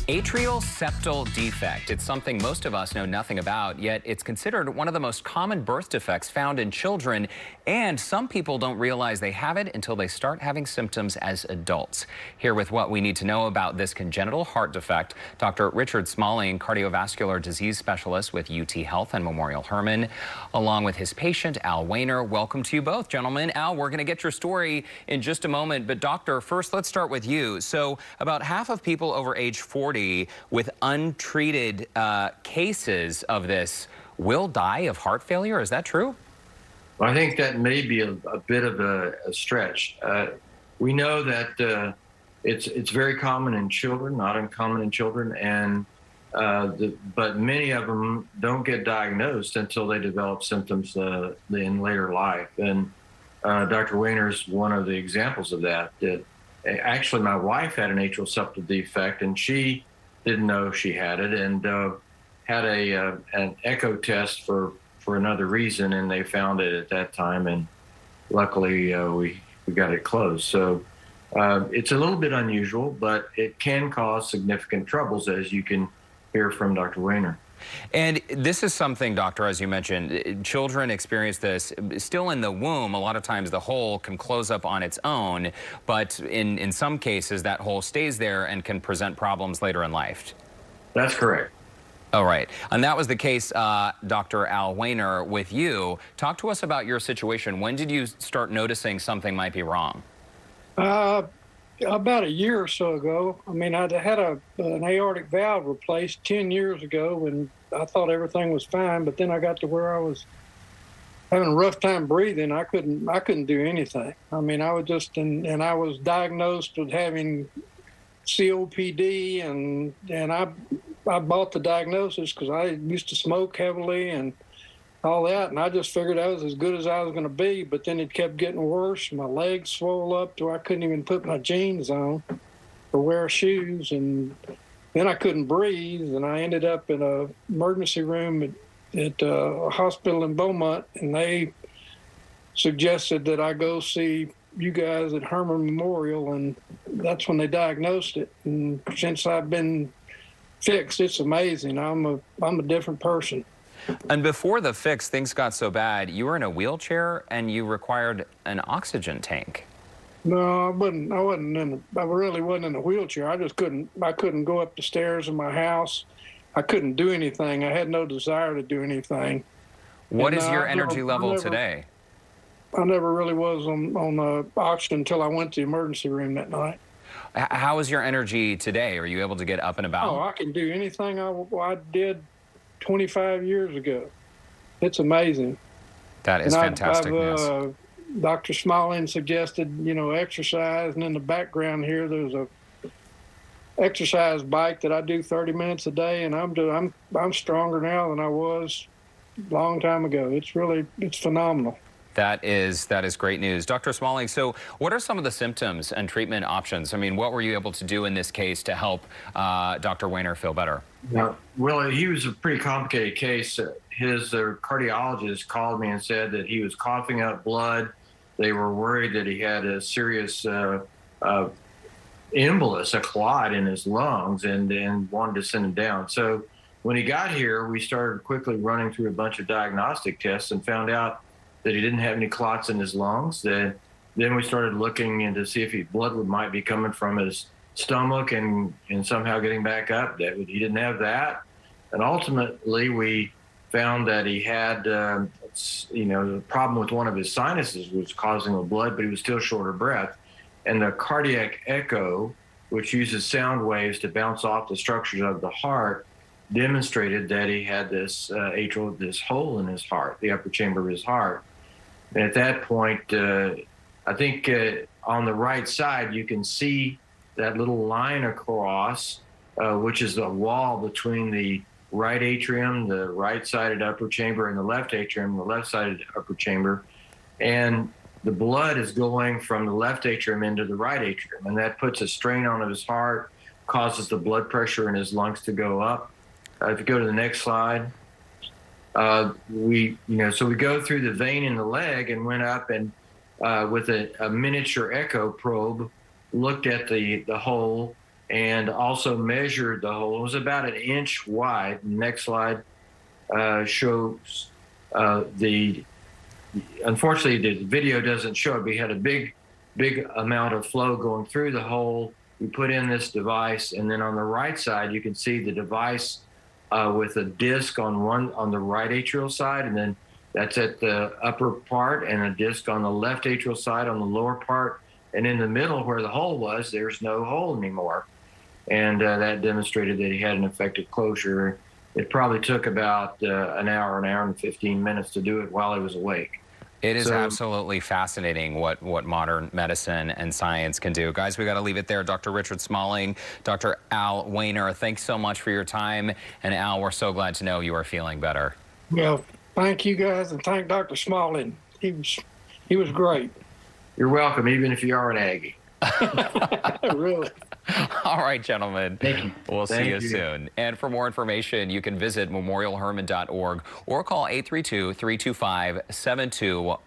Atrial septal defect. It's something most of us know nothing about, yet it's considered one of the most common birth defects found in children, and some people don't realize they have it until they start having symptoms as adults. Here with what we need to know about this congenital heart defect, Dr. Richard Smalling, cardiovascular disease specialist with UT Health and Memorial Hermann, along with his patient, Al Wayner. Welcome to you both, gentlemen. Al, we're going to get your story in just a moment, but doctor, first let's start with you. So about half of people over age 40 with untreated cases of this will die of heart failure. Is that true? Well, I think that may be a bit of a stretch. We know that it's very common in children, not uncommon in children, and but many of them don't get diagnosed until they develop symptoms in later life. And Dr. Wayner is one of the examples of that. Actually, my wife had an atrial septal defect, and she didn't know she had it, and had an echo test for another reason, and they found it at that time, and luckily we got it closed. So it's a little bit unusual, but it can cause significant troubles, as you can hear from Dr. Wayner. And this is something, doctor, as you mentioned, children experience this still in the womb. A lot of times the hole can close up on its own, but in some cases that hole stays there and can present problems later in life. That's correct. All right. And that was the case, Dr. Al Wayner, with you. Talk to us about your situation. When did you start noticing something might be wrong? About a year or so ago. I mean, I'd had an aortic valve replaced 10 years ago, and I thought everything was fine. But then I got to where I was having a rough time breathing. I couldn't do anything. I mean, I was just, and I was diagnosed with having COPD, and I bought the diagnosis because I used to smoke heavily and all that, and I just figured I was as good as I was going to be, but then it kept getting worse. My legs swelled up to where I couldn't even put my jeans on or wear shoes, and then I couldn't breathe, and I ended up in an emergency room at a hospital in Beaumont, and they suggested that I go see you guys at Hermann Memorial, and that's when they diagnosed it. And since I've been fixed, it's amazing. I'm a different person. And before the fix, things got so bad, you were in a wheelchair and you required an oxygen tank. No, I really wasn't in a wheelchair. I couldn't go up the stairs in my house. I couldn't do anything. I had no desire to do anything. What is your energy level today? I never really was on oxygen until I went to the emergency room that night. How is your energy today? Are you able to get up and about? Oh, I can do anything I did 25 years ago. It's amazing. That is fantastic news. Dr. Smalling suggested, exercise, and in the background here, there's a exercise bike that I do 30 minutes a day, and I'm stronger now than I was a long time ago. It's phenomenal. That is great news. Dr. Smalling, so what are some of the symptoms and treatment options? I mean, what were you able to do in this case to help Dr. Wayner feel better? Well, he was a pretty complicated case. His cardiologist called me and said that he was coughing up blood. They were worried that he had a serious embolus, a clot in his lungs, and wanted to send him down. So when he got here, we started quickly running through a bunch of diagnostic tests and found out that he didn't have any clots in his lungs. Then we started looking into see if blood might be coming from his stomach and somehow getting back up. He didn't have that. And ultimately, we found that he had, the problem with one of his sinuses was causing the blood, but he was still short of breath. And the cardiac echo, which uses sound waves to bounce off the structures of the heart, demonstrated that he had this this hole in his heart, the upper chamber of his heart. And at that point, I think on the right side, you can see that little line across, which is the wall between the right atrium, the right-sided upper chamber, and the left atrium, the left-sided upper chamber. And the blood is going from the left atrium into the right atrium, and that puts a strain on his heart, causes the blood pressure in his lungs to go up. If you go to the next slide, so we go through the vein in the leg and went up and with a miniature echo probe, looked at the hole and also measured the hole. It was about an inch wide. Next slide shows unfortunately the video doesn't show it, but he had a big amount of flow going through the hole. We put in this device, and then on the right side you can see the device with a disc on the right atrial side, and then that's at the upper part, and a disc on the left atrial side on the lower part. And in the middle where the hole was, there's no hole anymore. And that demonstrated that he had an effective closure. It probably took about an hour and 15 minutes to do it while he was awake. It is absolutely fascinating what modern medicine and science can do. Guys, we got to leave it there. Dr. Richard Smalling, Dr. Al Weiner, thanks so much for your time. And Al, we're so glad to know you are feeling better. Well, thank you guys, and thank Dr. Smalling. He was great. You're welcome, even if you are an Aggie. Really. All right, gentlemen. Thank you. We'll see you soon. And for more information, you can visit memorialhermann.org or call 832-325-72